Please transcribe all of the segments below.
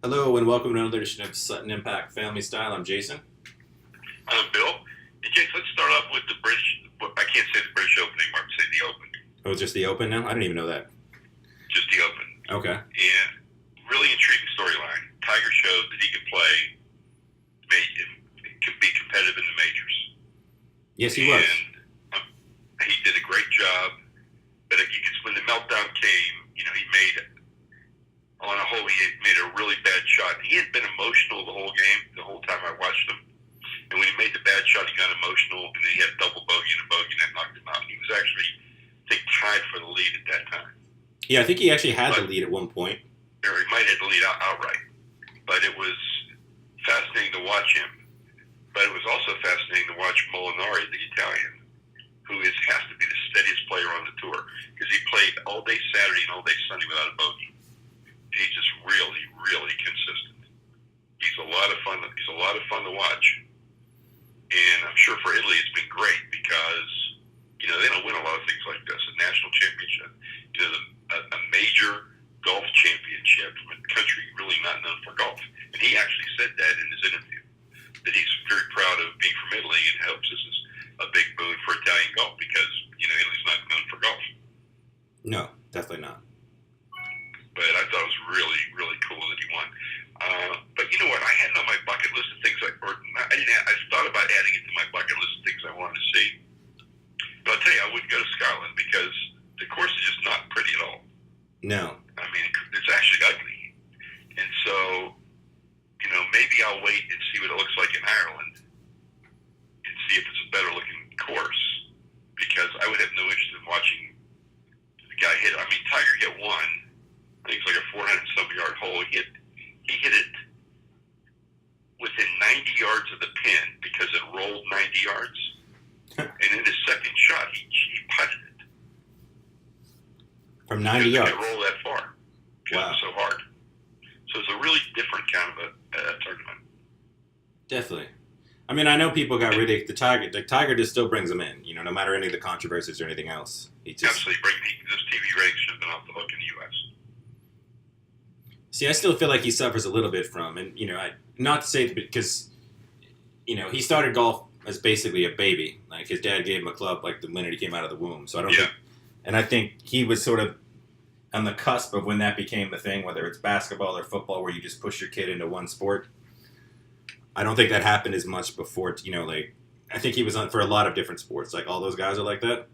Hello and welcome to another edition of Sutton Impact Family Style. I'm Jason. I'm Bill. And Jason, let's start off with the British. Well, I can't say the British Open anymore. I'm saying the Open. Oh, it's just the Open now? I didn't even know that. Just the Open. Okay. And really intriguing storyline. Tiger showed that he could play, could be competitive in the majors. Yes, he was. And he did a great job. But when the meltdown came, he made on a hole. He made a really bad shot. He had been emotional the whole game, the whole time I watched him. And when he made the bad shot, he got emotional, and then he had double bogey and a bogey, and that knocked him out. And he was actually, I think, tied for the lead at that time. Yeah, I think he actually had the lead at one point. Or he might have the lead outright. But it was fascinating to watch him. But it was also fascinating to watch Molinari, the Italian, who has to be the steadiest player on the tour, because he played all day Saturday and all day Sunday without a bogey. He's just really, really consistent. He's a lot of fun. He's a lot of fun to watch. And I'm sure for Italy it's been great because, they don't win a lot of things like this. A national championship, a major golf championship from a country really not known for golf. And he actually said that in his interview, that he's very proud of being from Italy and hopes this is a big boon for Italian golf because, Italy's not known for golf. No, definitely not. But I thought it was really, really cool that he won. But you know what? I had it on my bucket list of things I thought about adding it to my bucket list of things I wanted to see. But I'll tell you, I wouldn't go to Scotland because the course is just not pretty at all. No. I mean, it's actually ugly. And so, maybe I'll wait and see what it looks like in Ireland and see if it's a better looking course, because I would have no interest in watching the guy hit. I mean, Tiger hit one. I think it's like a 400-some yard hole. He hit it within 90 yards of the pin because it rolled 90 yards. And in his second shot, he putted it. From 90 yards? It rolled that far. Wow. It was so hard. So it's a really different kind of a tournament. Definitely. I mean, I know people got rid of the Tiger. The Tiger just still brings them in, no matter any of the controversies or anything else. Absolutely. Those TV ratings should have been off the hook in the U.S. See, I still feel like he suffers a little bit from, and, not to say it because, he started golf as basically a baby. Like, his dad gave him a club, like, the minute he came out of the womb. So I don't think, and I think he was sort of on the cusp of when that became the thing, whether it's basketball or football, where you just push your kid into one sport. I don't think that happened as much before, I think he was on for a lot of different sports. Like, all those guys are like that.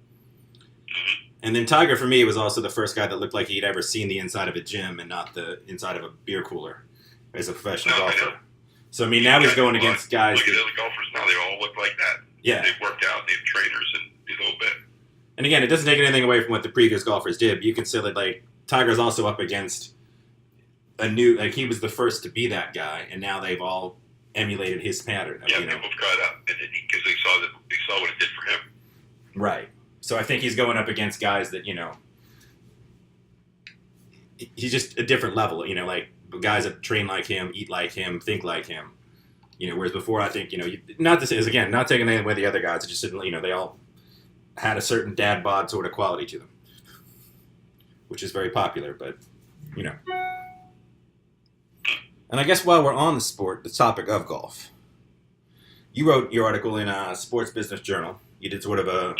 And then Tiger, for me, was also the first guy that looked like he'd ever seen the inside of a gym and not the inside of a beer cooler as a professional golfer. So, I mean, now he's going against guys. Look at other golfers now. They all look like that. Yeah. They've worked out. They have trainers and do the whole bit. And again, it doesn't take anything away from what the previous golfers did. But you can say that, like, Tiger's also up against a new, like, he was the first to be that guy, and now they've all emulated his pattern. People have caught up because they saw what it did for him. Right. So I think he's going up against guys that, he's just a different level, like guys that train like him, eat like him, think like him. Whereas before I think, not to say, again, not taking anything away the other guys, it's just, they all had a certain dad bod sort of quality to them, which is very popular, but, And I guess while we're on the topic of golf, you wrote your article in Sports Business Journal. You did sort of a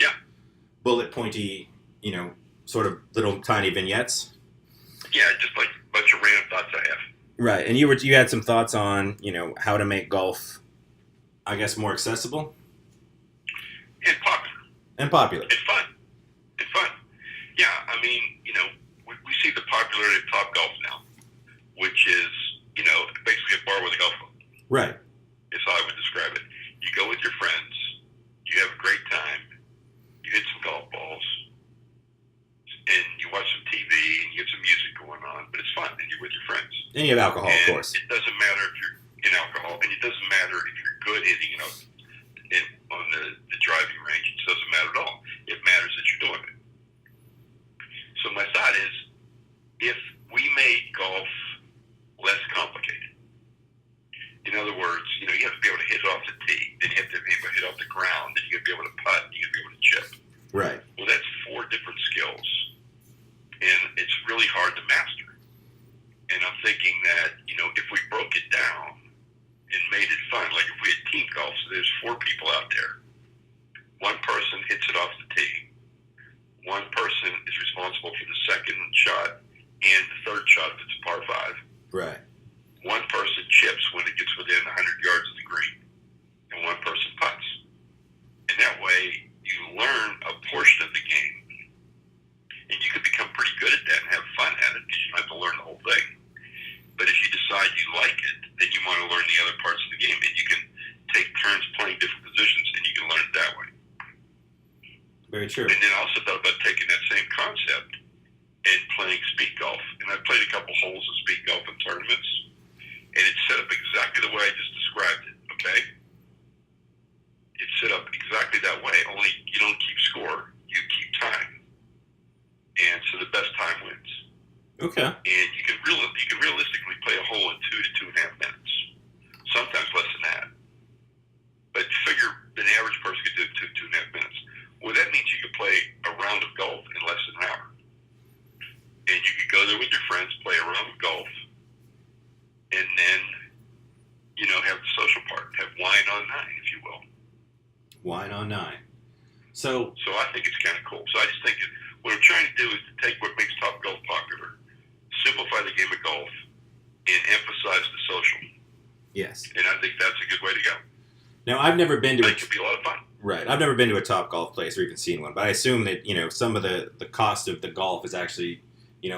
bullet pointy, sort of little tiny vignettes. Yeah, just like a bunch of random thoughts I have. Right, and you had some thoughts on, how to make golf, I guess, more accessible? And popular. And popular. And fun. Yeah, I mean, we see the popularity of Top Golf now, which is, basically a bar with a golf club. Right. Is how I would describe it. You go with your friends, you have a great time, you hit some golf balls, and you watch some TV, and you get some music going on, but it's fun, and you're with your friends. And you have alcohol, of course. It doesn't matter if you're in alcohol, and it doesn't matter if you're good hitting on the driving range. It doesn't matter at all. It matters that you're doing it. So my thought is, if we made golf less complicated, in other words, you have to be able to hit off the tee, then you have to be able to hit off the ground, then you have to be able to putt, you have to be able to chip. Right. Well, that's 4 different skills, and it's really hard to master. And I'm thinking, thinking that, if we broke it down and made it fun, like if we had team golf, so there's 4 people out there. One person hits it off the tee. One person is responsible for the second shot and the third shot if it's a par 5. Right. One person chips when it gets within 100 yards of the green, and one person putts. And that way, you learn a portion of the game, and you can become pretty good at that and have fun at it because you don't have to learn the whole thing. But if you decide you like it, then you want to learn the other parts of the game, and you can take turns playing different positions, and you can learn it that way. Very true. And then I also thought about taking that same concept and playing speed golf. And I've played a couple holes of speed golf in tournaments, and it's set up exactly the way I just described it, okay? It's set up exactly that way, only you don't keep score, you keep time. And so the best time wins. Okay. And you can realistically play a hole in 2 to 2.5 minutes, sometimes less than that. But figure an average person could do it in 2.5 minutes. Well, that means you could play a round of golf in less than an hour. And you could go there with your friends, play a round of golf, and then, have the social part, have wine on 9, if you will. Wine on 9. So I think it's kind of cool. So I just think what I'm trying to do is to take what makes Top Golf popular, simplify the game of golf, and emphasize the social. Yes. And I think that's a good way to go. Now, I've never been to it could be a lot of fun. Right. I've never been to a Top Golf place or even seen one, but I assume that, some of the cost of the golf is actually,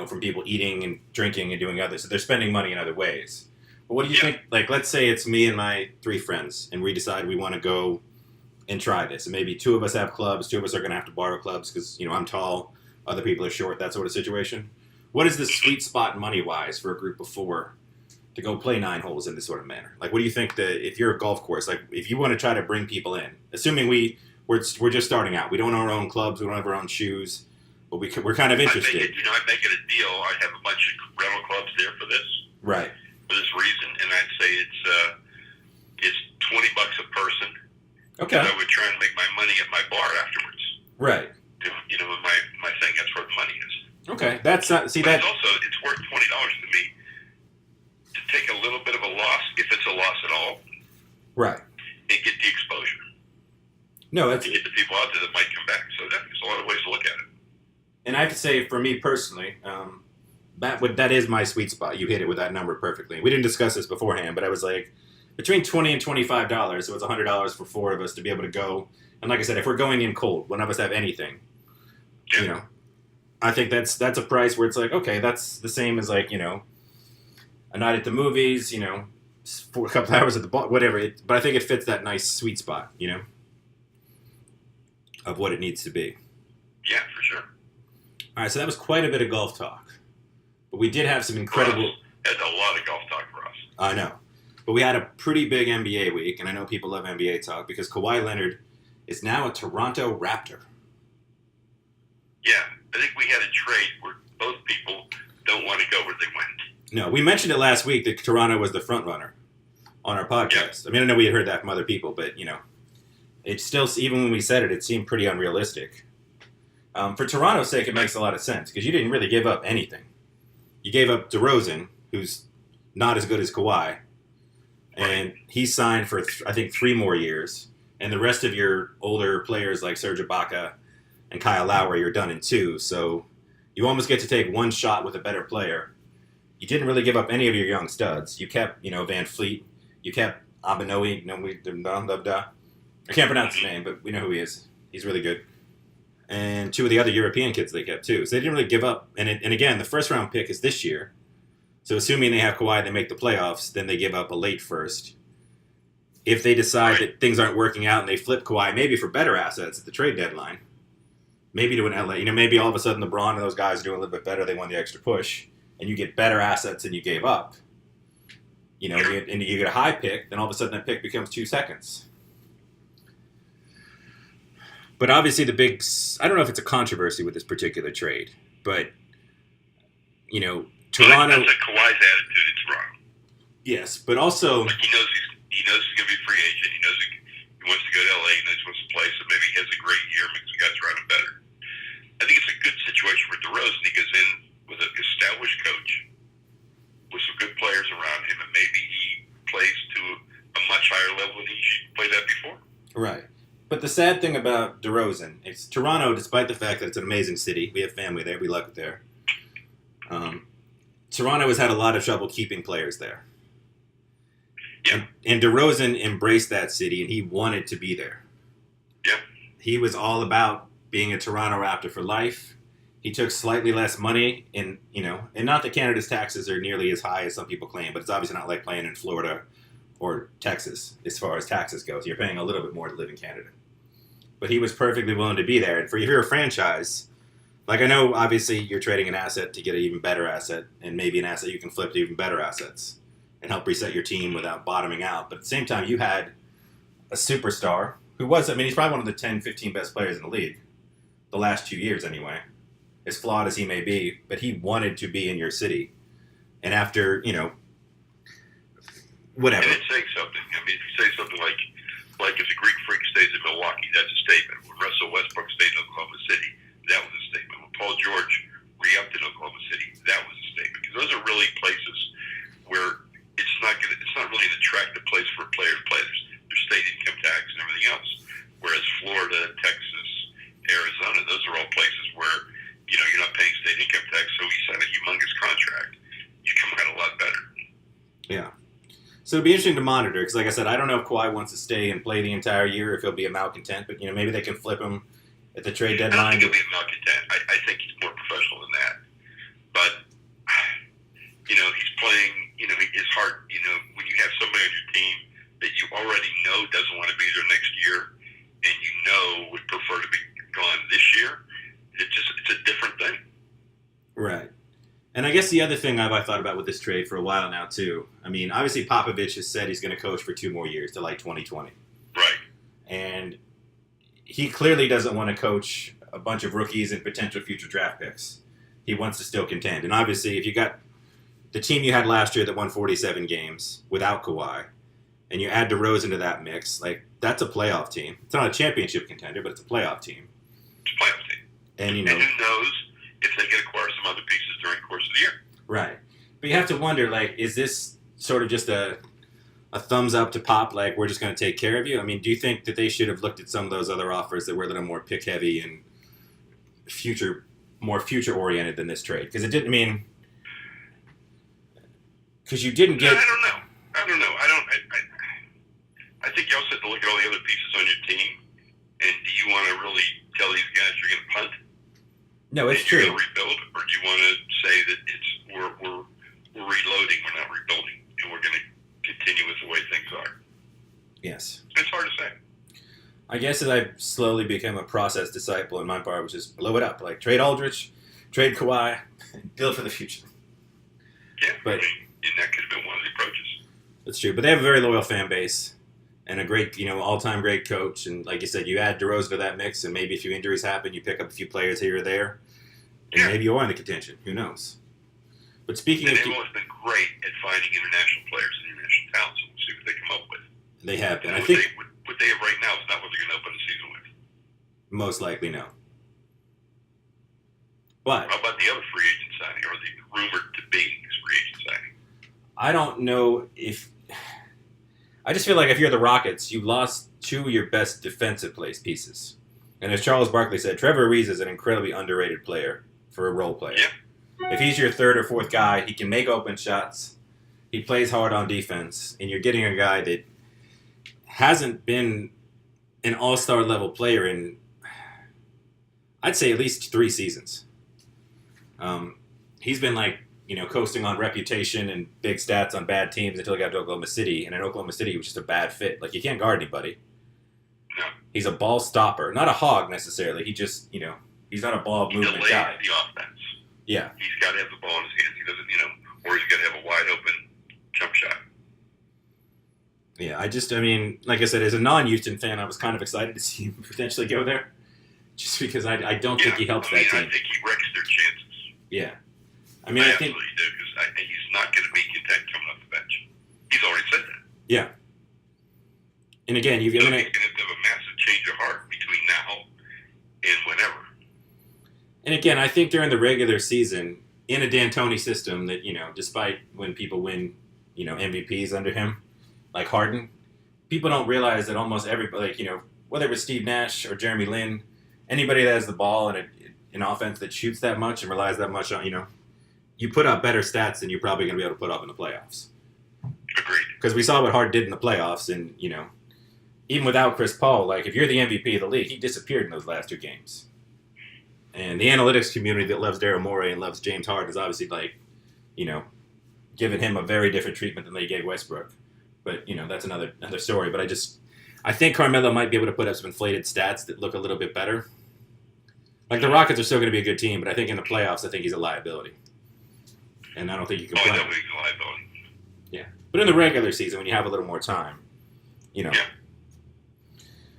from people eating and drinking and doing others. So they're spending money in other ways. But what do you think? Like, let's say it's me and my 3 friends, and we decide we want to go and try this. And maybe 2 of us have clubs, 2 of us are going to have to borrow clubs because, I'm tall, other people are short, that sort of situation. What is the sweet spot money-wise for a group of 4 to go play 9 holes in this sort of manner? Like, what do you think if you're a golf course, like, if you want to try to bring people in, assuming we're just starting out, we don't own our own clubs, we don't have our own shoes, but we're kind of interested. I'd make it a deal. I'd have a bunch of rental clubs there for this. Right. For this reason, and I'd say it's $20 a person. Okay. And I would try and make my money at my bar afterwards. Right. My thing. That's where the money is. Okay. That's not. See, but it's worth $20 to me to take a little bit of a loss, if it's a loss at all. Right. And get the exposure. No, that's to get the people out there that might come back. So there's a lot of ways to look at it. And I have to say, for me personally, that is my sweet spot. You hit it with that number perfectly. We didn't discuss this beforehand, but I was like, between $20 and $25, so it's $100 for 4 of us to be able to go. And like I said, if we're going in cold, one of us have anything, I think that's a price where it's like, okay, that's the same as like, a night at the movies, for a couple hours at the bar, whatever. But I think it fits that nice sweet spot, of what it needs to be. Yeah, for sure. All right, so that was quite a bit of golf talk. But we did have some incredible... That's a lot of golf talk for us. I know. But we had a pretty big NBA week, and I know people love NBA talk, because Kawhi Leonard is now a Toronto Raptor. Yeah, I think we had a trade where both people don't want to go where they went. No, we mentioned it last week that Toronto was the front runner on our podcast. Yeah. I mean, I know we had heard that from other people, but, it's still, even when we said it, it seemed pretty unrealistic. For Toronto's sake, it makes a lot of sense, because you didn't really give up anything. You gave up DeRozan, who's not as good as Kawhi, and he signed for, I think, 3 more years. And the rest of your older players like Serge Ibaka and Kyle Lowry are done in 2. So you almost get to take one shot with a better player. You didn't really give up any of your young studs. You kept, Van Fleet. You kept Abinoui. I can't pronounce his name, but we know who he is. He's really good. And 2 of the other European kids they kept too. So they didn't really give up. And again, the first round pick is this year. So assuming they have Kawhi, they make the playoffs, then they give up a late first. If they decide that things aren't working out and they flip Kawhi, maybe for better assets at the trade deadline, maybe to an LA, maybe all of a sudden LeBron and those guys are doing a little bit better, they won the extra push, and you get better assets than you gave up. And you get a high pick, then all of a sudden that pick becomes 2 seconds. But obviously I don't know if it's a controversy with this particular trade, but, Toronto... That's Kawhi's attitude in Toronto. Yes, but also... Like he knows he's going to be a free agent. He knows he wants to go to LA. He knows he wants to play, so maybe he has a great year, makes the guys around him better. I think it's a good situation for DeRozan. He goes in with an established coach, with some good players around him, and maybe he plays to a much higher level than he played at before. Right. But the sad thing about DeRozan, it's Toronto, despite the fact that it's an amazing city, we have family there, we love it there. Toronto has had a lot of trouble keeping players there. Yeah. And DeRozan embraced that city, and he wanted to be there. Yeah. He was all about being a Toronto Raptor for life. He took slightly less money, and not that Canada's taxes are nearly as high as some people claim, but it's obviously not like playing in Florida or Texas as far as taxes goes. You're paying a little bit more to live in Canada. But he was perfectly willing to be there. And if you're a franchise, like I know obviously you're trading an asset to get an even better asset, and maybe an asset you can flip to even better assets and help reset your team without bottoming out. But at the same time, you had a superstar who was, he's probably one of the 10, 15 best players in the league, the last 2 years anyway, as flawed as he may be, but he wanted to be in your city. And after, whatever. And it's saying something. I mean, if you say something like if the Greek Freak stays in Milwaukee, that's a statement. When Russell Westbrook stayed in Oklahoma City, that was a statement. When Paul George re-upped in Oklahoma City, that was a statement. Because those are really places where it's not really an attractive place for a player to play. There's state income tax and everything else. Whereas Florida, Texas, Arizona, those are all places where you're not paying state income tax, so you sign a humongous contract, you come out a lot better. Yeah. So it'll be interesting to monitor, because like I said, I don't know if Kawhi wants to stay and play the entire year, if he'll be a malcontent, but maybe they can flip him at the trade deadline. I don't think he'll be a malcontent. I think he's more professional than that. But, he's playing, his heart, when you have somebody on your team that you already know doesn't want to be there next year, and would prefer to be gone this year, it's a different thing. Right. And I guess the other thing I thought about with this trade for a while now, too, obviously Popovich has said he's going to coach for 2 more years to 2020. Right. And he clearly doesn't want to coach a bunch of rookies and potential future draft picks. He wants to still contend. And obviously, if you got the team you had last year that won 47 games without Kawhi, and you add DeRozan to that mix, that's a playoff team. It's not a championship contender, but it's a playoff team. It's a playoff team. And, and who knows if they can acquire some other pieces during the course of the year. Right. But you have to wonder, is this sort of just a thumbs up to Pop, we're just going to take care of you? Do you think that they should have looked at some of those other offers that were a little more pick heavy and more future oriented than this trade? Because it didn't because you didn't get. I don't know. I think you also have to look at all the other pieces on your team, and do you want to really tell these guys you're going to punt? No, it's you're true. Going to rebuild, or do you want to say that we're reloading, we're not rebuilding, and we're going to continue with the way things are? Yes. It's hard to say. I guess as I've slowly become a process disciple on my part, which is blow it up, trade Aldridge, trade Kawhi, build for the future. Yeah, but and that could have been one of the approaches. That's true, but they have a very loyal fan base and a great, all-time great coach. And like you said, you add DeRozan to that mix, and maybe a few injuries happen, you pick up a few players here or there, and maybe you are in the contention. Who knows? But speaking and of, they've always been great at finding international players and international talent. So we'll see what they come up with. They have been. And I think what they have right now is not what they're going to open the season with. Most likely, no. But how about the other free agent signing, or the rumored to be free agent signing? I don't know if. I just feel like if you're the Rockets, you lost 2 of your best defensive pieces. And as Charles Barkley said, Trevor Ariza is an incredibly underrated player for a role player. Yeah. If he's your 3rd or 4th guy, he can make open shots. He plays hard on defense, and you're getting a guy that hasn't been an all-star level player in, I'd say, at least 3 seasons. He's been coasting on reputation and big stats on bad teams until he got to Oklahoma City. And in Oklahoma City, he was just a bad fit. You can't guard anybody. No. He's a ball stopper. Not a hog, necessarily. He just, he's not a ball movement guy. He delays the offense. Yeah. He's got to have the ball in his hands. He doesn't, or he's got to have a wide open jump shot. Yeah, like I said, as a non-Houston fan, I was kind of excited to see him potentially go there. Just because I don't think he helps that team. I think he wrecks their chances. Yeah. I absolutely do, because I think he's not going to be content coming off the bench. He's already said that. Yeah. And again, he's going to have a massive change of heart between now and whenever. And again, I think during the regular season, in a D'Antoni system that, despite when people win, MVPs under him, like Harden, people don't realize that almost everybody, whether it was Steve Nash or Jeremy Lin, anybody that has the ball and an offense that shoots that much and relies that much on, you put up better stats than you're probably going to be able to put up in the playoffs. Agreed. Because we saw what Harden did in the playoffs, and, even without Chris Paul, like, if you're the MVP of the league, he disappeared in those last 2 games. And the analytics community that loves Daryl Morey and loves James Harden is obviously, like, giving him a very different treatment than they gave Westbrook. But, that's another story. But I think Carmelo might be able to put up some inflated stats that look a little bit better. Like, the Rockets are still going to be a good team, but I think in the playoffs, I think he's a liability. And I don't think you can play him. He's a liability. Yeah. But in the regular season, when you have a little more time, Yeah.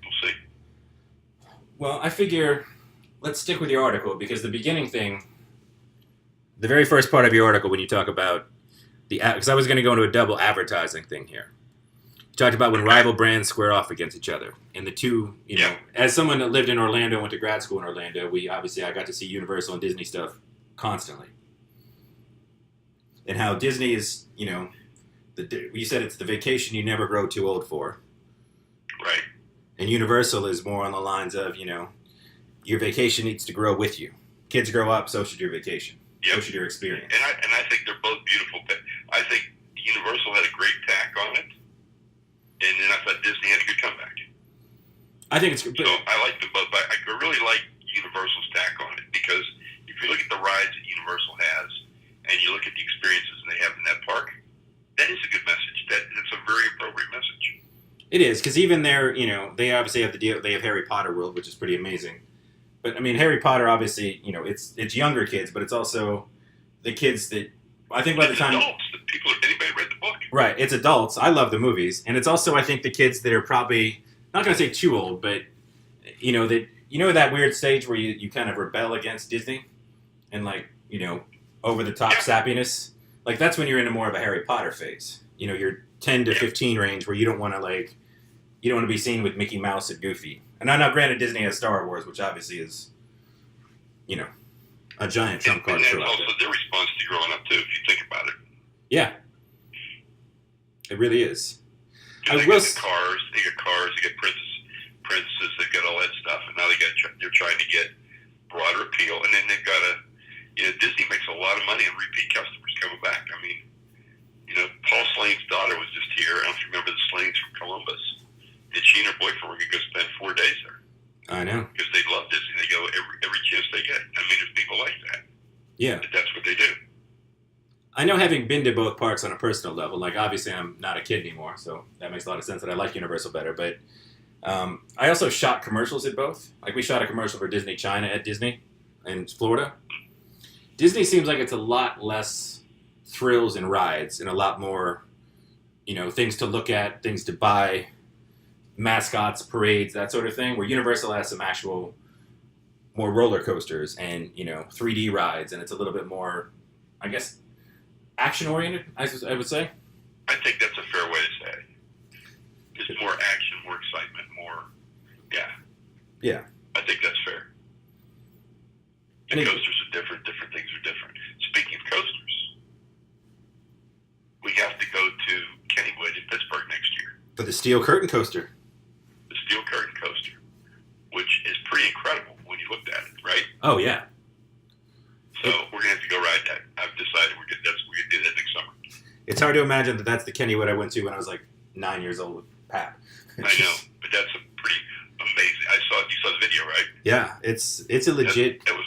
We'll see. Well, I figure let's stick with your article, because the beginning thing, the very first part of your article when you talk about because I was going to go into a double advertising thing here. You talked about when rival brands square off against each other. And the two, as someone that lived in Orlando, went to grad school in Orlando, I got to see Universal and Disney stuff constantly. And how Disney is, you said it's the vacation you never grow too old for. Right. And Universal is more on the lines of, your vacation needs to grow with you. Kids grow up, so should your vacation. Yep. So should your experience. And I think they're both beautiful. I think Universal had a great tack on it, and then I thought Disney had a good comeback. I think it's. So I like them both, but I really like Universal's tack on it, because if you look at the rides that Universal has, and you look at the experiences they have in that park, that is a good message. That's a very appropriate message. It is, because even there, they obviously have the deal. They have Harry Potter World, which is pretty amazing. But I mean, Harry Potter, obviously, it's younger kids, but it's also the kids that I think by the time adults, the people, anybody read the book, right? It's adults. I love the movies, and it's also I think the kids that are probably not going to say too old, but that weird stage where you kind of rebel against Disney, and over the top sappiness. Like that's when you're into more of a Harry Potter phase. Your 10 to 15 range where you don't want to be seen with Mickey Mouse and Goofy. And I know, granted, Disney has Star Wars, which obviously is, a giant trump card. And that's also their response to growing up, too, if you think about it. Yeah. It really is. They got cars, they get princesses, they've got all that stuff, and now they're trying to get broader appeal, and then they've got Disney makes a lot of money on repeat customers coming back. I mean, Paul Slane's daughter was just here. I don't know if you remember the Slanes from Columbus. And she and her boyfriend were going to go spend 4 days there. I know. Because they love Disney. They go every chance they get. I mean, there's people like that. Yeah. But that's what they do. I know, having been to both parks on a personal level, like obviously I'm not a kid anymore, so that makes a lot of sense that I like Universal better. But I also shot commercials at both. Like we shot a commercial for Disney China at Disney in Florida. Disney seems like it's a lot less thrills and rides and a lot more, things to look at, things to buy, mascots, parades, that sort of thing, where Universal has some actual more roller coasters and, 3D rides, and it's a little bit more, I guess, action-oriented, I would say. I think that's a fair way to say it. Just more action, more excitement, more, Yeah. I think that's fair. And coasters are different things are different. Speaking of coasters, we have to go to Kennywood in Pittsburgh next year. For the Steel Curtain Coaster. The Steel Curtain Coaster, which is pretty incredible when you looked at it, right? Oh, yeah. So we're going to have to go ride that. I've decided we're going to do that next summer. It's hard to imagine that that's the Kennywood I went to when I was like 9 years old with Pat. I know, but that's a pretty amazing. You saw the video, right? Yeah, it's a legit It was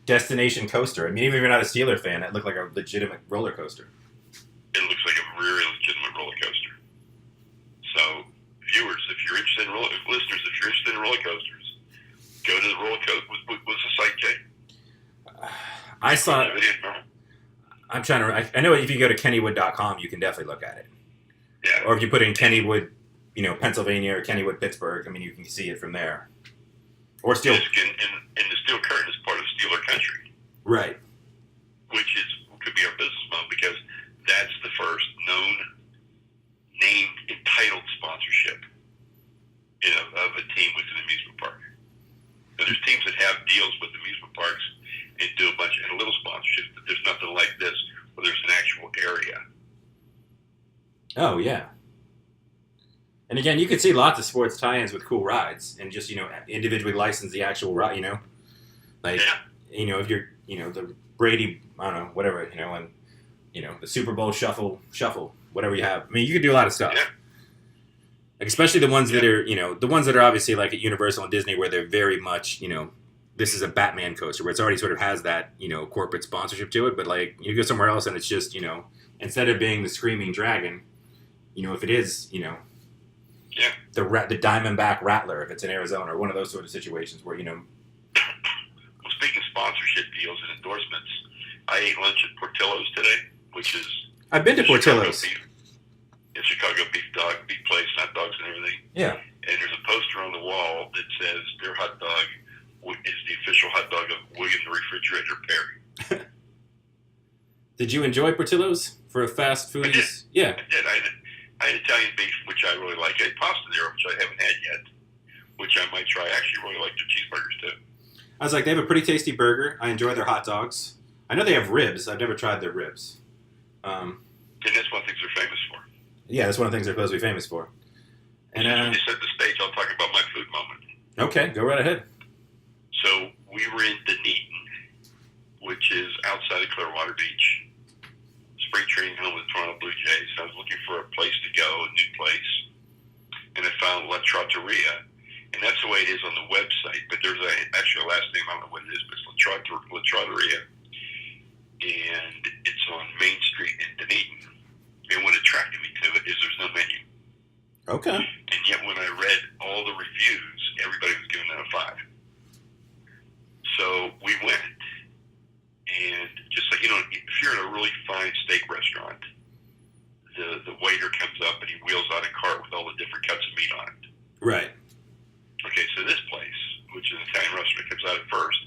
destination coaster. I mean, even if you're not a Steeler fan, it looked like a legitimate roller coaster. It looks like a very legitimate roller coaster. So, viewers, if you're interested in listeners, if you're interested in roller coasters, go to the roller coaster. What's the site, Jay? I saw it. I'm trying to. I know if you go to Kennywood.com, you can definitely look at it. Yeah. Or if you put in Kennywood, Pennsylvania, or Kennywood, Pittsburgh, I mean, you can see it from there. Or Steel. And the Steel Curtain is part of Steeler Country. Right. Which could be our business model, because that's the first known, named, entitled sponsorship, of a team with an amusement park. Now, there's teams that have deals with amusement parks and do a little sponsorship. Oh yeah. And again, you can see lots of sports tie-ins with cool rides, and just individually license the actual ride. Like Yeah. if you're the Brady, I don't know, whatever, and the Super Bowl shuffle, whatever you have. I mean, you can do a lot of stuff. Yeah. Like, especially the ones that are the ones that are obviously like at Universal and Disney, where they're very much this is a Batman coaster where it's already sort of has that corporate sponsorship to it. But like you go somewhere else and it's just instead of being the screaming dragon, if it is Yeah. the Diamondback Rattler, if it's in Arizona, or one of those sort of situations where Well, speaking of sponsorship deals and endorsements, I ate lunch at Portillo's today, which is I've been to Portillo's. It's Chicago beef place, hot dogs and everything. Yeah. And there's a poster on the wall that says their hot dog is the official hot dog of William the Refrigerator Perry. Did you enjoy Portillo's for a fast food? I did. Yeah. I did. I had Italian beef, which I really like. I had pasta there, which I haven't had yet, which I might try. I actually really like their cheeseburgers too. I was like, they have a pretty tasty burger. I enjoy their hot dogs. I know they have ribs. I've never tried their ribs. And that's one of the things they're famous for. Yeah, that's one of the things they're supposed to be famous for. And when you set the stage, I'll talk about my food moment. Okay, go right ahead. So we were in Dunedin, which is outside of Clearwater Beach. Spring training home with the Toronto Blue Jays. I was looking for a place to go, a new place, and I found La Trattoria, and that's the way it is on the website. But there's actually a last name, I don't know what it is, but it's La Trattoria, and it's on Main Street in Dunedin. And what attracted me to it is there's no menu. Okay. And yet when I read all the reviews, everybody was giving it a 5. So we went, and just like, if you're in a really fine steak restaurant, the waiter comes up and he wheels out a cart with all the different cuts of meat on it. Right. Okay, so this place, which is an Italian restaurant, comes out at first,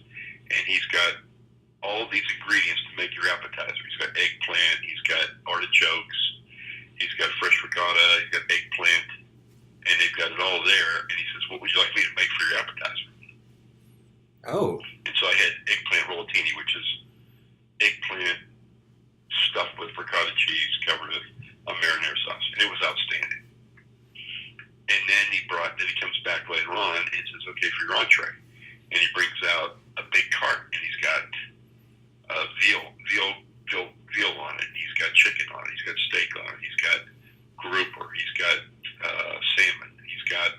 and he's got all these ingredients to make your appetizer. He's got eggplant, he's got artichokes, he's got fresh ricotta, he's got eggplant, and they've got it all there. And he says, "What would you like me to make for your appetizer?" Oh. And so I had eggplant rollatini, which is eggplant stuffed with ricotta cheese covered with a marinara sauce, and it was outstanding. And then he comes back later on and says, "Okay, for your entree," and he brings out a big cart, and he's got veal on it. He's got chicken on it. He's got steak on it. He's got grouper. He's got salmon. He's got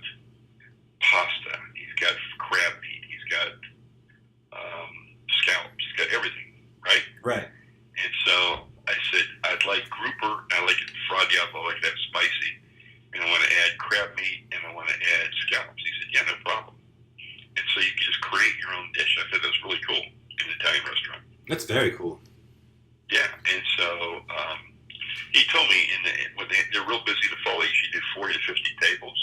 pasta. He's got crab meat. He's got scallops. He's got everything, right? Right. And so I said, "I'd like grouper. I like it fried I like that spicy. And I want to add crab meat, and I want to add scallops." He said, "Yeah, no problem." And so you can just create your own dish. I said, "That's really cool in an Italian restaurant." That's very cool. Yeah, and so he told me when they're real busy the fall, they usually do 40 to 50 tables,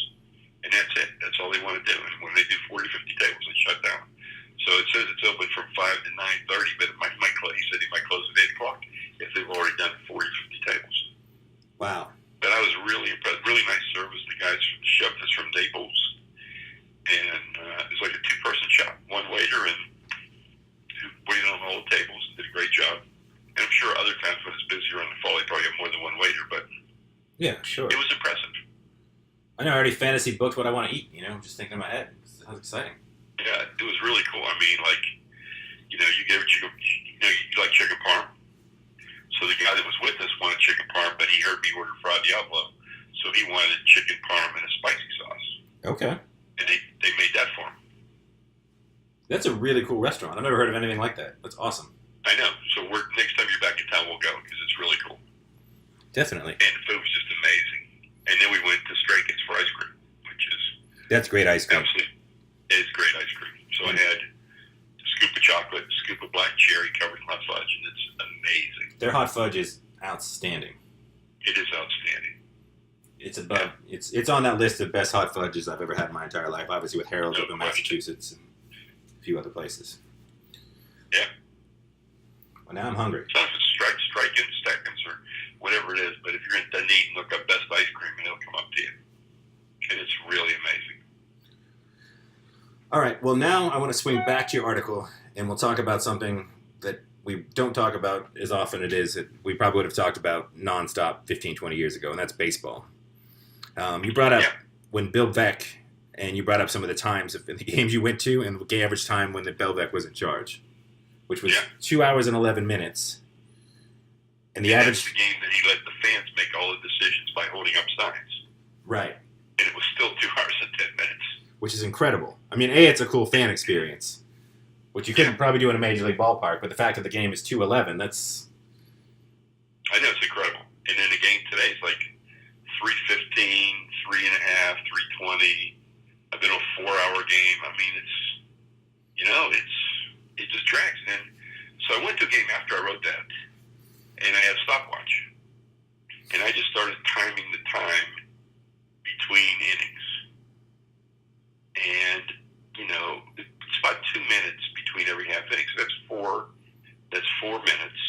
and that's it. That's all they want to do. And when they do 40 to 50 tables, they shut down. So it says it's open from 5 to 9:30, but it might close. He said he might close at 8 o'clock if they've already done 40 to 50 tables. Wow. But I was really impressed. Really nice service. The guys shoved us from Naples, and it was like a 2-person shop. One waiter and who waited on all the tables and did a great job. And I'm sure other times when it's busier on the fall, they probably have more than one waiter, but Yeah, sure. it was impressive. I know I already fantasy booked what I want to eat, I'm just thinking in my head. Sounds exciting. Yeah, it was really cool. I mean, like, you get chicken, you like chicken parm. So the guy that was with us wanted chicken parm, but he heard me order fried diablo, so he wanted chicken parm and a spicy sauce. Okay. And they made that for him. That's a really cool restaurant. I've never heard of anything like that. That's awesome. I know. So next time you're back in town, we'll go because it's really cool. Definitely. And the food was just amazing. And then we went to Stray Kids for ice cream, which is That's great ice cream. absolutely, it's great ice cream. So I had a scoop of chocolate, a scoop of black cherry covered in hot fudge, and it's amazing. Their hot fudge is outstanding. It is outstanding. It's above. It's on that list of best hot fudges I've ever had in my entire life. Obviously with Harold's No up in question. Massachusetts and a few other places. Yeah. Well, now I'm hungry. So if it's Strike-In, Steckins, or whatever it is, but if you're in Dunedin, look up best ice cream, and it'll come up to you. And it's really amazing. All right. Well, now I want to swing back to your article, and we'll talk about something that we don't talk about as often we probably would have talked about nonstop 15, 20 years ago, and that's baseball. You brought up when Bill Veeck, and you brought up some of the times in the games you went to and the average time when the Bill Veeck was in charge, which was 2 hours and 11 minutes. And that's the game that he let the fans make all the decisions by holding up signs. Right. And it was still 2 hours and 10 minutes. Which is incredible. I mean, it's a cool fan experience, which you couldn't probably do in a major league ballpark, but the fact that the game is 2:11, that's... I know, it's incredible. And in a game today, it's like 3:15, 3.5, 3:20. I've been a 4-hour game. I mean, it just drags. And so I went to a game after I wrote that, and I had a stopwatch. And I just started timing the time between innings. And, it's about 2 minutes between every half inning. So that's 4 minutes.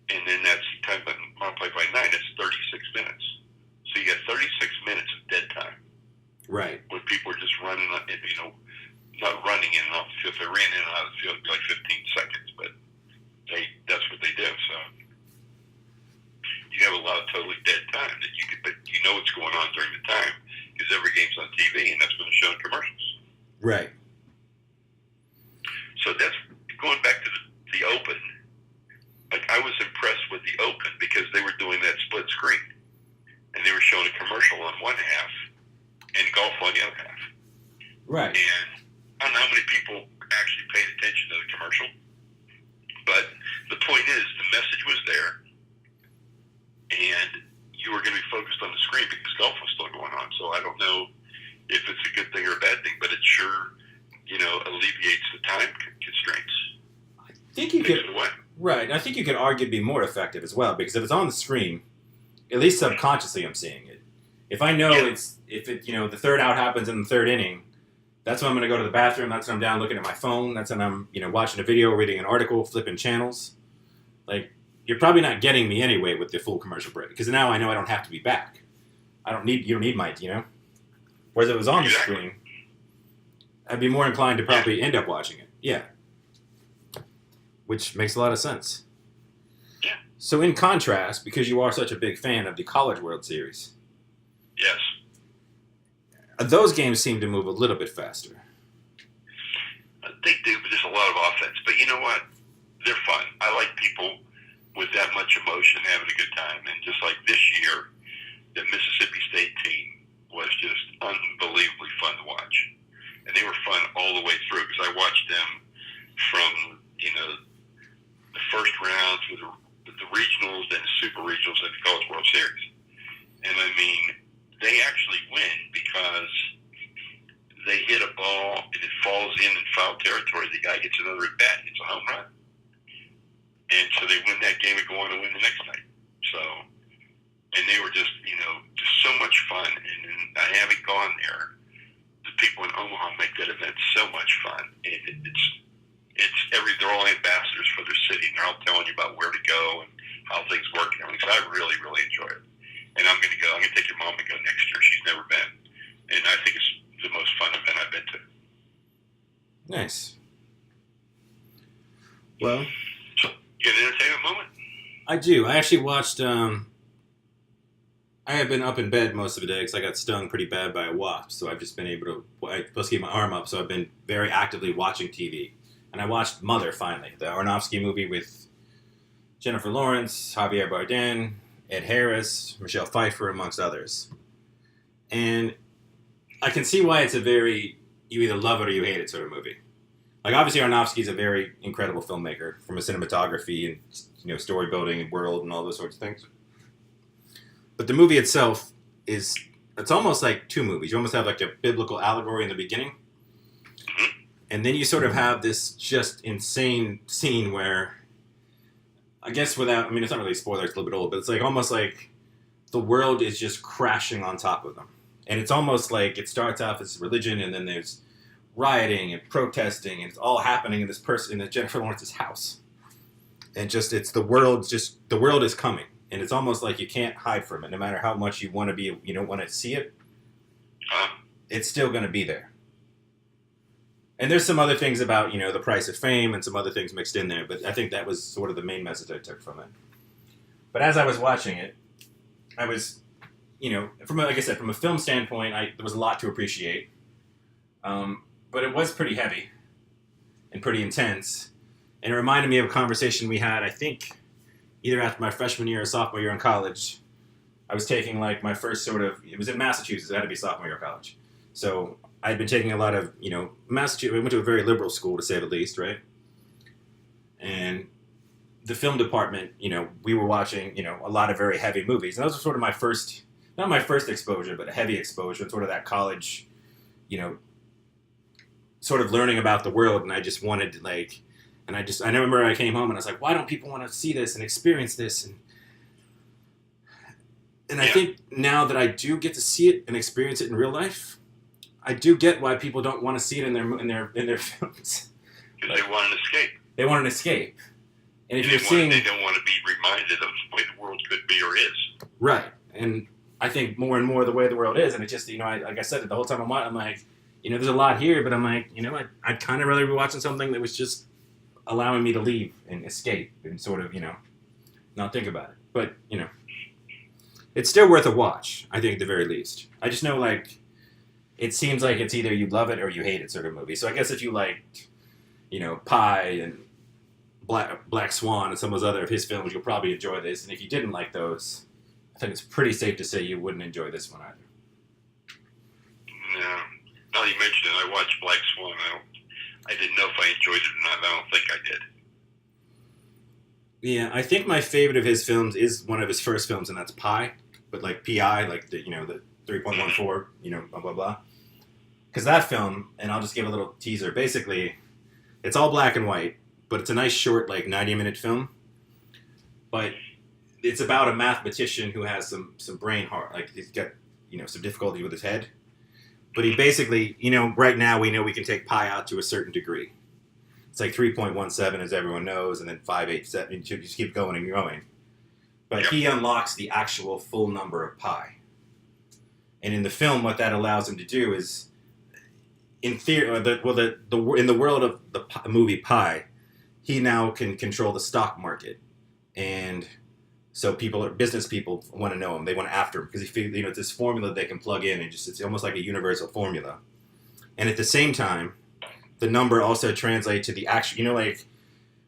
And then that's time multiplied by 9, that's 36 minutes. So you got 36 minutes of dead time. Right. When people are just running, not running in and out the field. If they ran in and out of the field, it'd be like 15 seconds, but that's what they do. So you have a lot of totally dead time that but you know what's going on during the time because every game's on TV and that's when they're showing commercials. Right. So that's going back to the Open. Like I was impressed with the Open because they were doing that split screen and they were showing a commercial on one half and golf on the other half. Right. And I don't know how many people actually paid attention to the commercial, but the point is the message was there and you were going to be focused on the screen because golf was still going on. So I don't know if it's a good thing or a bad thing, but it sure, alleviates the time constraints. I think you could, right. I think you could argue it'd be more effective as well because if it's on the screen, at least subconsciously I'm seeing it. If I know the third out happens in the third inning, that's when I'm going to go to the bathroom. That's when I'm down looking at my phone. That's when I'm, watching a video, reading an article, flipping channels. Like, you're probably not getting me anyway with the full commercial break because now I know I don't have to be back. You don't need my, Whereas if it was on the screen, I'd be more inclined to probably end up watching it. Yeah. Which makes a lot of sense. Yeah. So in contrast, because you are such a big fan of the College World Series. Yes. Those games seem to move a little bit faster. They do, but there's a lot of offense. But you know what? They're fun. I like people with that much emotion having a good time. And just like this year, the Mississippi State team was just unbelievably fun to watch. And they were fun all the way through because I watched them from, the first rounds with the regionals, then the super regionals, and the College World Series. And I mean, they actually win because they hit a ball and it falls in foul territory. The guy gets another at bat, it's a home run. And so they win that game and go on to win the next night. So, and they were just, just so much fun. And I haven't gone there. The people in Omaha make that event so much fun. And they're all ambassadors for their city, and they're all telling you about where to go and how things work and everything. So I really, really enjoy it. And I'm going to go. I'm going to take your mom to go next year. She's never been. And I think it's the most fun event I've been to. Nice. Well. So, you got an entertainment moment? I do. I actually watched, I have been up in bed most of the day because I got stung pretty bad by a wasp. So I've just been able to, I'm supposed to keep my arm up. So I've been very actively watching TV. And I watched Mother, finally. The Aronofsky movie with Jennifer Lawrence, Javier Bardem, Ed Harris, Michelle Pfeiffer, amongst others. And I can see why it's you either love it or you hate it sort of movie. Like, obviously, Aronofsky's a very incredible filmmaker from a cinematography and, story building and world and all those sorts of things. But the movie itself it's almost like two movies. You almost have like a biblical allegory in the beginning. And then you sort of have this just insane scene where, I guess it's not really a spoiler, it's a little bit old, but it's like almost like the world is just crashing on top of them. And it's almost like it starts off as religion and then there's rioting and protesting and it's all happening in Jennifer Lawrence's house. And the world is coming. And it's almost like you can't hide from it. No matter how much you want to be, you don't want to see it, it's still going to be there. And there's some other things about, the price of fame and some other things mixed in there, but I think that was sort of the main message I took from it. But as I was watching it, I was, like I said, from a film standpoint, there was a lot to appreciate. But it was pretty heavy and pretty intense. And it reminded me of a conversation we had, I think, either after my freshman year or sophomore year in college. I was taking my first it was in Massachusetts, it had to be sophomore year of college. So I'd been taking a lot of, Massachusetts, we went to a very liberal school to say the least, right? And the film department, we were watching, a lot of very heavy movies. And those were sort of my first, not my first exposure, but a heavy exposure, sort of that college, sort of learning about the world. And I just wanted to I remember I came home and I was like, why don't people want to see this and experience this? And I think now that I do get to see it and experience it in real life, I do get why people don't want to see it in their films. Because they want an escape. They want an escape. And if they don't want to be reminded of the way the world could be or is. Right. And I think more and more the way the world is, and it just, like I said, the whole time I'm like, there's a lot here, but I'm like, I'd kind of rather be watching something that was just allowing me to leave and escape and sort of, not think about it. But, it's still worth a watch, I think, at the very least. I just know, it seems like it's either you love it or you hate it sort of movie. So I guess if you liked, Pi and Black Swan and some of those other of his films, you'll probably enjoy this. And if you didn't like those, I think it's pretty safe to say you wouldn't enjoy this one either. No. Now you mentioned it, I watched Black Swan. I didn't know if I enjoyed it or not. I don't think I did. Yeah, I think my favorite of his films is one of his first films, and that's Pi. But P.I., the 3.14, blah, blah, blah. Because that film, and I'll just give a little teaser, basically, it's all black and white, but it's a nice short, 90-minute film. But it's about a mathematician who has some brain he's got, some difficulty with his head. But he basically, right now we know we can take pi out to a certain degree. It's 3.17, as everyone knows, and then 587, you just keep going and going. But he unlocks the actual full number of pi. And in the film, what that allows him to do is, in theory, in the world of the movie Pi, he now can control the stock market. And so business people want to know him. They want to after him because it's this formula they can plug in, and it's almost like a universal formula. And at the same time, the number also translates to the actual,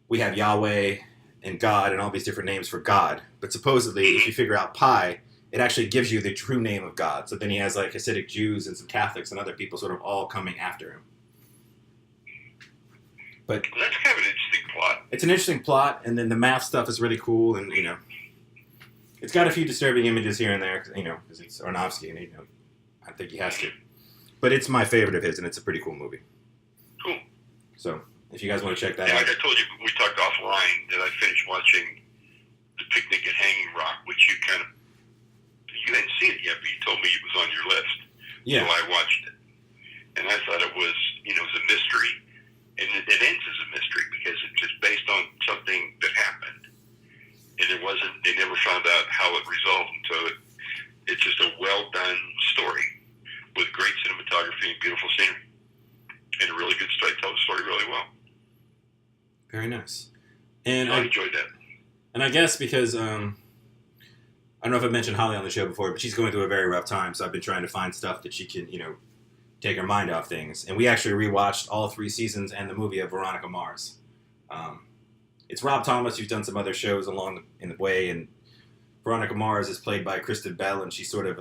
we have Yahweh and God and all these different names for God. But supposedly, if you figure out pi, it actually gives you the true name of God. So then he has Hasidic Jews and some Catholics and other people sort of all coming after him. But well, that's kind of an interesting plot. It's an interesting plot, and then the math stuff is really cool, and it's got a few disturbing images here and there, because it's Aronofsky, and I think he has to. But it's my favorite of his, and it's a pretty cool movie. Cool. So if you guys want to check that out. Like I told you, we talked offline that I finished watching The Picnic at Hanging Rock, which you hadn't seen it yet, but you told me it was on your list. Yeah. So I watched it. And I thought it was, it was a mystery. And it ends as a mystery because it's just based on something that happened. And they never found out how it resolved. And so it's just a well-done story with great cinematography and beautiful scenery. And a really good story, tells the story really well. Very nice. And I enjoyed that. And I guess because, I don't know if I mentioned Holly on the show before, but she's going through a very rough time, so I've been trying to find stuff that she can, take her mind off things. And we actually rewatched all 3 seasons and the movie of Veronica Mars. It's Rob Thomas, who's done some other shows along in the way, and Veronica Mars is played by Kristen Bell, and she's sort of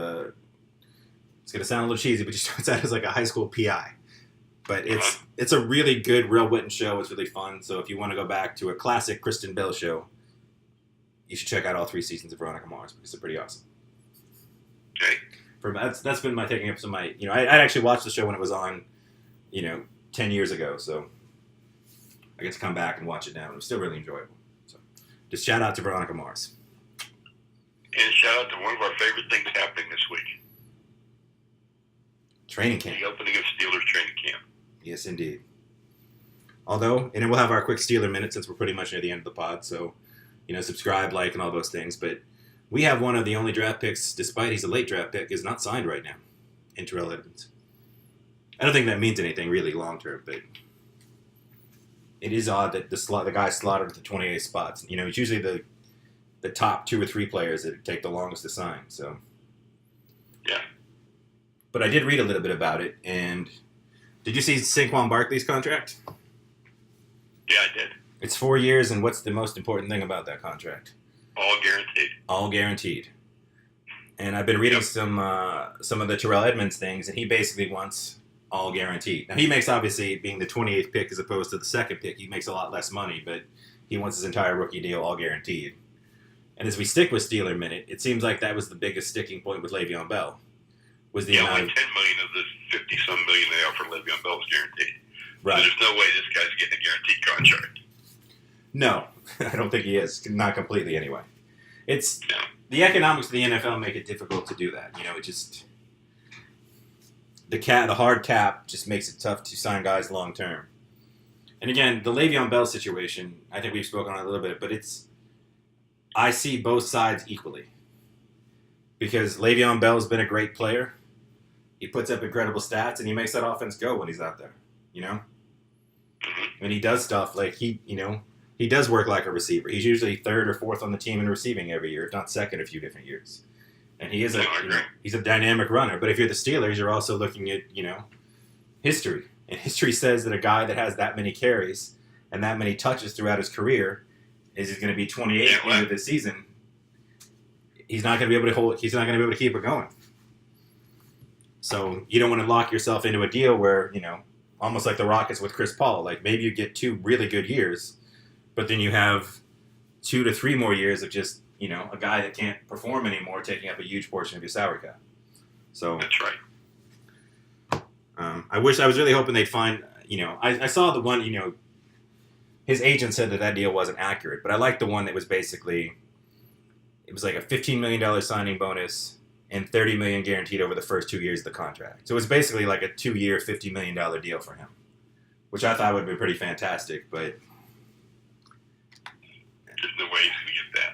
it's going to sound a little cheesy, but she starts out as a high school PI. But it's a really good, well-written show. It's really fun. So if you want to go back to a classic Kristen Bell show, you should check out all 3 seasons of Veronica Mars because they're pretty awesome. Okay. That's been my taking up some of my, I actually watched the show when it was on, 10 years ago. So I get to come back and watch it now. It was still really enjoyable. So just shout out to Veronica Mars. And shout out to one of our favorite things happening this week. Training camp. The opening of Steelers training camp. Yes, indeed. Although, and we'll have our quick Steeler minute since we're pretty much near the end of the pod. So, subscribe, like, and all those things. But we have one of the only draft picks, despite he's a late draft pick, is not signed right now in Terrell Edmonds. I don't think that means anything really long term, but it is odd that the guy slaughtered at the 28 spots. You know, it's usually the top 2 or 3 players that take the longest to sign. So, Yeah. but I did read a little bit about it, and did you see Saquon Barkley's contract? Yeah, I did. It's 4 years, and what's the most important thing about that contract? All guaranteed. All guaranteed. And I've been reading some of the Terrell Edmonds things, and he basically wants all guaranteed. Now, he makes, obviously, being the 28th pick as opposed to the 2nd pick, he makes a lot less money, but he wants his entire rookie deal all guaranteed. And as we stick with Steeler Minute, it seems like that was the biggest sticking point with Le'Veon Bell. Was the amount only $10 million of the $50-some million they offered Le'Veon Bell was guaranteed. Right. So there's no way this guy's getting a guaranteed contract. No, I don't think he is. Not completely, anyway. It's No. the economics of the NFL make it difficult to do that. You know, it just the hard cap just makes it tough to sign guys long term. And again, the Le'Veon Bell situation, I think we've spoken on it a little bit, but I see both sides equally. Because Le'Veon Bell's been a great player. He puts up incredible stats, and he makes that offense go when he's out there, you know? Mm-hmm. And he does stuff like he does work like a receiver. He's usually 3rd or 4th on the team in receiving every year, if not 2nd a few different years. And he is he's a dynamic runner. But if you're the Steelers, you're also looking at, history. And history says that a guy that has that many carries and that many touches throughout his career is going to be 28 at the end of the season. He's not going to be able to he's not going to be able to keep it going. So you don't want to lock yourself into a deal where, almost like the Rockets with Chris Paul. Like, maybe you get 2 really good years, but then you have 2 to 3 more years of just, a guy that can't perform anymore taking up a huge portion of your salary cap. So That's right. I was really hoping they'd find, I saw the one, his agent said that deal wasn't accurate, but I liked the one that was basically, it was like a $15 million signing bonus and $30 million guaranteed over the first 2 years of the contract. So it was basically like a 2-year, $50 million deal for him, which I thought would be pretty fantastic, but There's no way he's going to get that.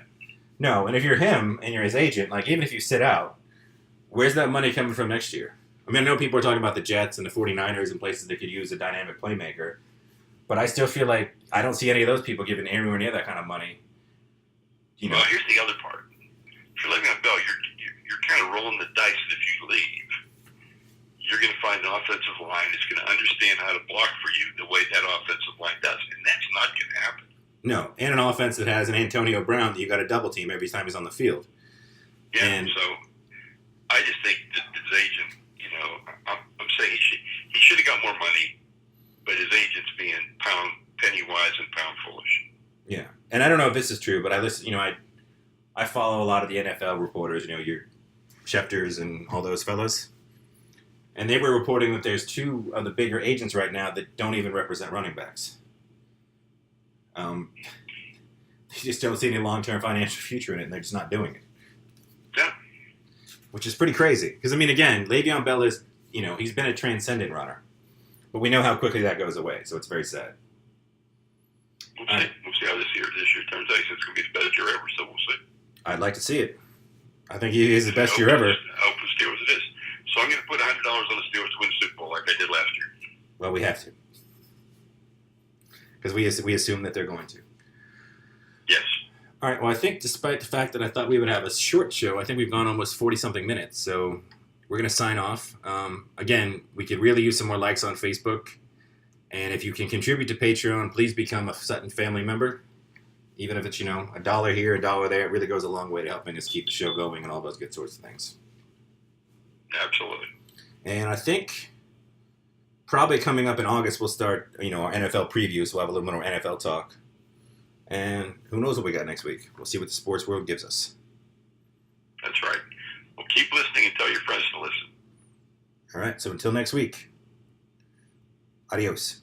no. And if you're him and you're his agent, like, even if you sit out, where's that money coming from next year? I mean, I know people are talking about the Jets and the 49ers and places that could use a dynamic playmaker, but I still feel like I don't see any of those people giving anywhere near that kind of money. Well, here's the other part. If you're Le'Veon Bell, you're kind of rolling the dice that if you leave, you're going to find an offensive line that's going to understand how to block for you the way that offensive line does, and that's not going to happen. No, and an offense that has an Antonio Brown that you got to double team every time he's on the field. Yeah, And so I just think that his agent, I'm saying he should have got more money, but his agent's being penny wise and pound foolish. yeah, and I don't know if this is true, but I listen. I follow a lot of the NFL reporters. Your Schefters and all those fellas, and they were reporting that there's 2 of the bigger agents right now that don't even represent running backs. They just don't see any long-term financial future in it, and they're just not doing it. Yeah. Which is pretty crazy. Because, I mean, again, Le'Veon Bell is, he's been a transcendent runner. But we know how quickly that goes away, so it's very sad. We'll see how this year turns out. It's going to be the best year ever, so we'll see. I'd like to see it. I think he is the best year ever. I hope the Steelers it is. So I'm going to put $100 on the Steelers to win the Super Bowl like I did last year. Well, we have to. Because we assume that they're going to. Yes. All right, well, I think despite the fact that I thought we would have a short show, I think we've gone almost 40-something minutes. So we're going to sign off. Again, we could really use some more likes on Facebook. And if you can contribute to Patreon, please become a Sutton family member. Even if it's, $1 here, $1 there, it really goes a long way to helping us keep the show going and all those good sorts of things. Absolutely. And I think probably coming up in August, we'll start, our NFL previews. We'll have a little more NFL talk. And who knows what we got next week. We'll see what the sports world gives us. That's right. Well, keep listening and tell your friends to listen. All right, so until next week, adios.